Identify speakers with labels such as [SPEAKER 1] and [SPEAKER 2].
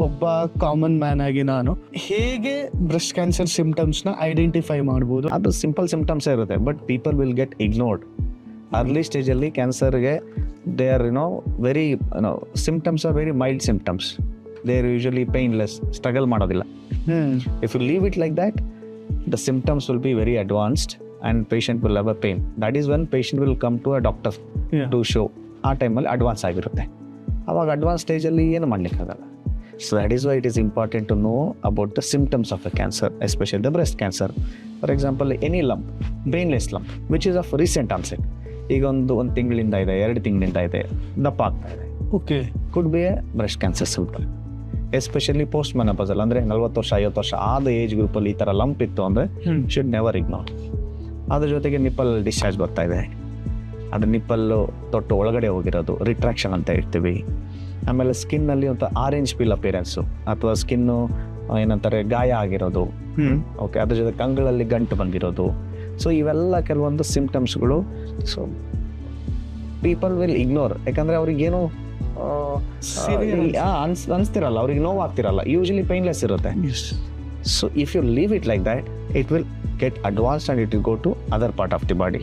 [SPEAKER 1] ಒಬ್ಬ common man ಆಗಿ ನಾನು ಹೇಗೆ ಬ್ರೆಸ್ಟ್ ಕ್ಯಾನ್ಸರ್ ಸಿಂಪ್ಟಮ್ಸ್ನ ಐಡೆಂಟಿಫೈ ಮಾಡ್ಬೋದು?
[SPEAKER 2] ಅದು ಸಿಂಪಲ್ ಸಿಂಪ್ಟಮ್ಸ್ ಇರುತ್ತೆ, but people will get ignored. Early ಸ್ಟೇಜಲ್ಲಿ ಕ್ಯಾನ್ಸರ್ಗೆ they are very symptoms are very mild symptoms. They are usually painless, struggle ಮಾಡೋದಿಲ್ಲ. If you leave it like that, the symptoms will be very advanced and patient will have a pain. That is when patient will come to a doctor to show. ಆ ಟೈಮಲ್ಲಿ advance ಆಗಿರುತ್ತೆ. ಅವಾಗ advance ಸ್ಟೇಜಲ್ಲಿ ಏನು ಮಾಡಲಿಕ್ಕಾಗಲ್ಲ. So that is Y it is important to know about the symptoms of a cancer, especially the breast cancer. For example, any lump, painless lump which is of recent onset, ಈಗ ಒಂದು ತಿಂಗಳಿಂದ ಇದೆ, 2 ತಿಂಗಳಿಂದ ಇದೆ, ದಪ್ಪ ಆಗ್ತಾ ಇದೆ,
[SPEAKER 1] okay,
[SPEAKER 2] could be A breast cancer symptom. Especially post menopausal, ಅಂದರೆ 40 ವರ್ಷ 50 ವರ್ಷ ಆದ ಏಜ್ ಗ್ರೂಪಲ್ಲಿ ಈ ಥರ ಲಂಪ್ ಇತ್ತು ಅಂದರೆ ಶುಡ್ ನೆವರ್ ಇಗ್ನೋರ್. ಅದ್ರ ಜೊತೆಗೆ ನಿಪ್ಪಲ್ ಡಿಸ್ಚಾರ್ಜ್ ಬರ್ತಾ ಇದೆ, ಅದು ನಿಪ್ಪಲ್ಲು ತೊಟ್ಟು ಒಳಗಡೆ ಹೋಗಿರೋದು, ರಿಟ್ರಾಕ್ಷನ್ ಅಂತ ಹೇಳ್ತೀವಿ. ಆಮೇಲೆ ಸ್ಕಿನ್ನಲ್ಲಿ ಒಂದು ಆರೆಂಜ್ ಪೀಲ್ ಅಪಿಯರೆನ್ಸು, ಅಥವಾ ಸ್ಕಿನ್ನು ಏನಂತಾರೆ ಗಾಯ ಆಗಿರೋದು, ಓಕೆ, ಅದ್ರ ಜೊತೆ ಕಂಗಳಲ್ಲಿ ಗಂಟು ಬಂದಿರೋದು. ಸೊ ಇವೆಲ್ಲ ಕೆಲವೊಂದು ಸಿಂಪ್ಟಮ್ಸ್ಗಳು. ಸೊ ಪೀಪಲ್ ವಿಲ್ ಇಗ್ನೋರ್, ಯಾಕಂದರೆ ಅವ್ರಿಗೇನು ಅನಿಸ್ತಿರಲ್ಲ, ಅವ್ರಿಗೆ ನೋವು ಆಗ್ತಿರಲ್ಲ, ಯೂಶಲಿ ಪೈನ್ಲೆಸ್ ಇರುತ್ತೆ. So if you leave it like that, it will get advanced and it will go to other part of the body.